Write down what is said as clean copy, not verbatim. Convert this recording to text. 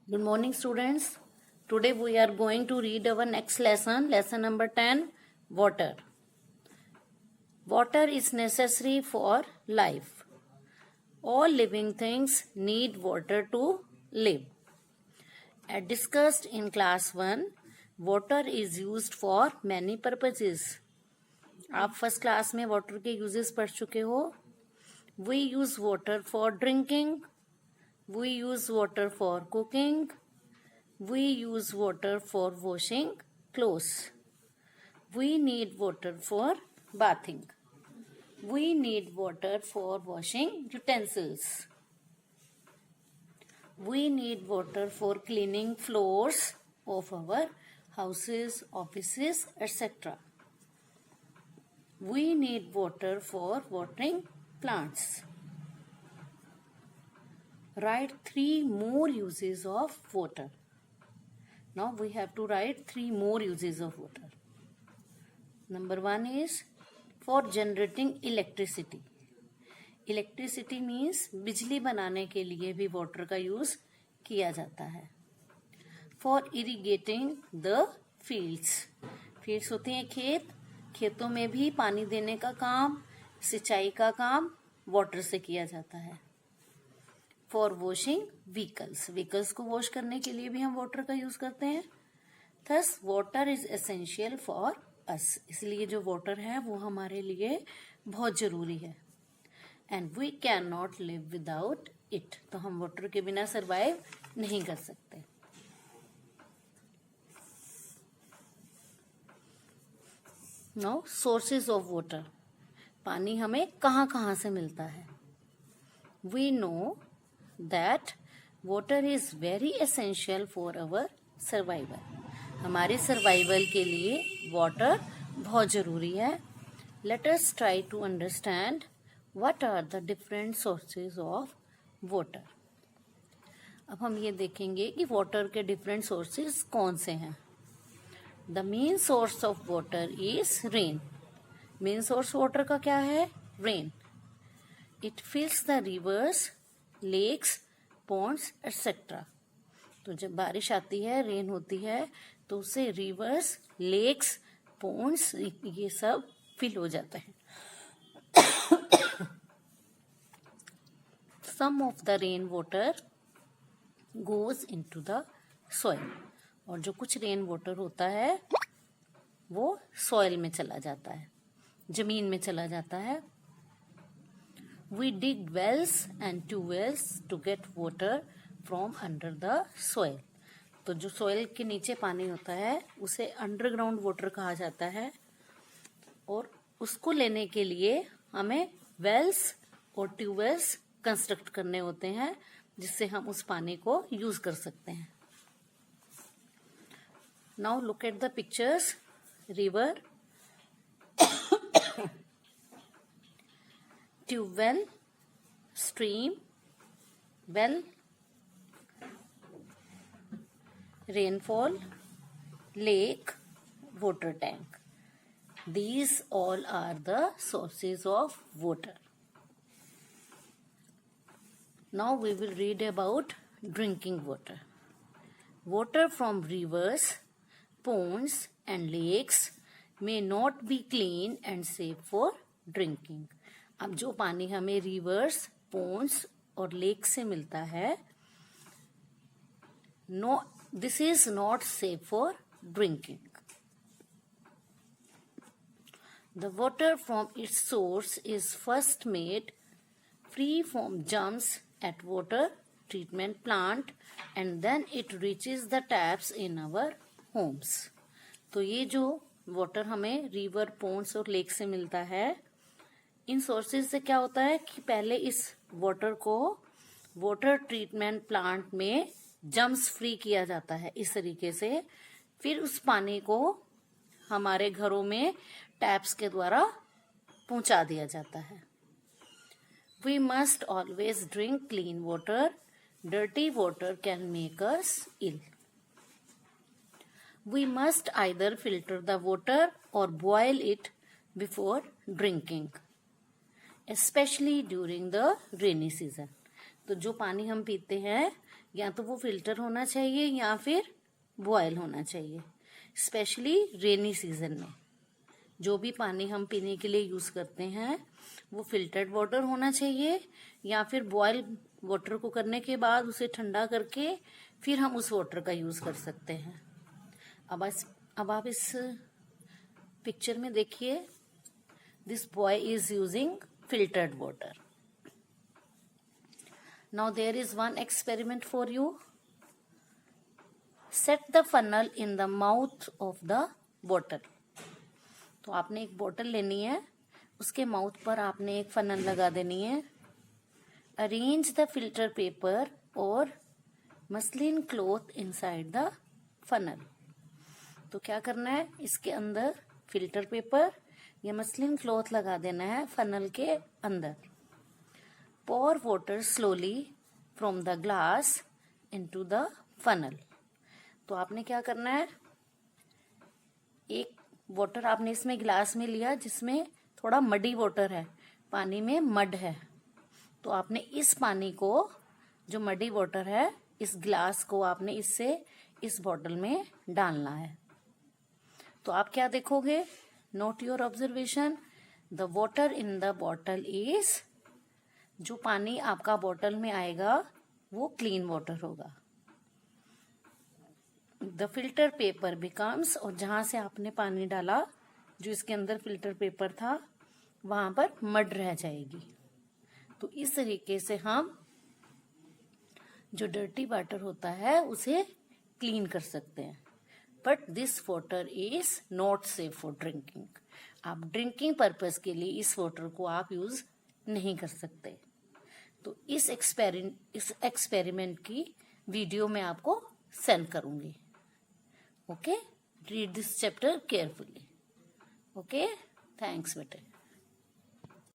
Good morning, students. Today we are going to read our next lesson, lesson number 10, water. Water is necessary for life. All living things need water to live. As discussed in class 1, water is used for many purposes. आप first class में water के uses पढ़ चुके हो. We use water for drinking. We use water for cooking. We use water for washing clothes. We need water for bathing. We need water for washing utensils. We need water for cleaning floors of our houses, offices, etc. We need water for watering plants. Write 3 more uses of water. Now we have to write 3 more uses of water. Number 1 is for generating electricity. Electricity means बिजली बनाने के लिए भी water का use किया जाता है. For irrigating the fields. Fields होते हैं खेत. खेतों में भी पानी देने का काम, सिंचाई का काम water से किया जाता है. For washing vehicles. व्हीकल्स को वॉश करने के लिए भी हम वाटर का यूज करते हैं. Thus water is essential for us. इसलिए जो वाटर है वो हमारे लिए बहुत जरूरी है. And we can not live without it. तो हम वाटर के बिना सरवाइव नहीं कर सकते. Now sources of water. पानी हमें कहाँ कहाँ से मिलता है. We know that water is very essential for our survival. हमारे सर्वाइवल के लिए वाटर बहुत जरूरी है. Let us try to understand what are the different sources of water. अब हम ये देखेंगे कि वाटर के डिफरेंट सोर्सेज कौन से हैं. The main source of water is rain. Main source water का क्या है. Rain. It fills the rivers, lakes, ponds etcetera. तो जब बारिश आती है, रेन होती है, तो उससे रिवर्स, लेक्स, पॉन्ड्स ये सब फिल हो जाते हैं. Some of the rain water goes into the soil. और जो कुछ रेन वाटर होता है वो सॉइल में चला जाता है, जमीन में चला जाता है. We dig wells and tubewells to get water from under the soil. तो जो soil के नीचे पानी होता है उसे अंडरग्राउंड वाटर कहा जाता है. और उसको लेने के लिए हमें वेल्स और ट्यूबवेल्स कंस्ट्रक्ट करने होते हैं जिससे हम उस पानी को यूज कर सकते हैं. Now look at the pictures. River, tubewell, stream, well, rainfall, lake, water tank. These all are the sources of water. Now we will read about drinking water. Water from rivers, ponds and lakes may not be clean and safe for drinking. अब जो पानी हमें reverse, Pond's और lake से मिलता है, this is not safe for drinking. The water from its source is first made free from germs at water treatment plant and then it reaches the taps in our homes. तो ये जो water हमें river, Pond's और lake से मिलता है, इन sources से क्या होता है कि पहले इस वाटर को वाटर ट्रीटमेंट प्लांट में जम्स फ्री किया जाता है इस तरीके से. फिर उस पानी को हमारे घरों में टैप्स के द्वारा पहुंचा दिया जाता है. We must always drink clean water. Dirty water can make us ill. We must either filter the water or boil it before drinking, especially during the rainy season. तो जो पानी हम पीते हैं या तो वो फिल्टर होना चाहिए या फिर बॉयल होना चाहिए। स्पेशली रेनी सीजन में जो भी पानी हम पीने के लिए यूज करते हैं वो फिल्टर्ड वाटर होना चाहिए, या फिर बॉयल वाटर को करने के बाद उसे ठंडा करके फिर हम उस वाटर का यूज कर सकते हैं। अब आप इस पिक्चर में देखिए, this boy is using filtered water. Now there is one experiment for you. Set the funnel in the mouth of the bottle. तो आपने एक बॉटल लेनी है, उसके माउथ पर आपने एक फनल लगा देनी है। अरेंज द फिल्टर पेपर और muslin cloth inside the funnel. तो क्या करना है, इसके अंदर फिल्टर पेपर या मसलिन क्लॉथ लगा देना है फनल के अंदर। pour water slowly from the glass into the funnel। तो आपने क्या करना है, एक वाटर आपने इसमें ग्लास में लिया जिसमें थोड़ा मडी वाटर है, पानी में मड है। तो आपने इस पानी को, जो मडी वाटर है, इस ग्लास को आपने इससे इस बॉटल में डालना है। तो आप क्या देखोगे, not your observation, the water in the bottle is, जो पानी आपका बॉटल में आएगा वो क्लीन वाटर होगा। द फिल्टर पेपर बिकम्स, और जहां से आपने पानी डाला, जो इसके अंदर फिल्टर पेपर था, वहां पर मड रह जाएगी। तो इस तरीके से हम जो डर्टी वाटर होता है उसे क्लीन कर सकते हैं। But this water is not safe for drinking. आप ड्रिंकिंग पर्पस के लिए इस वाटर को आप यूज नहीं कर सकते। तो इस एक्सपेरिमेंट की वीडियो मैं आपको सेंड करूंगी। Okay, read this chapter carefully. Okay, thanks बेटे।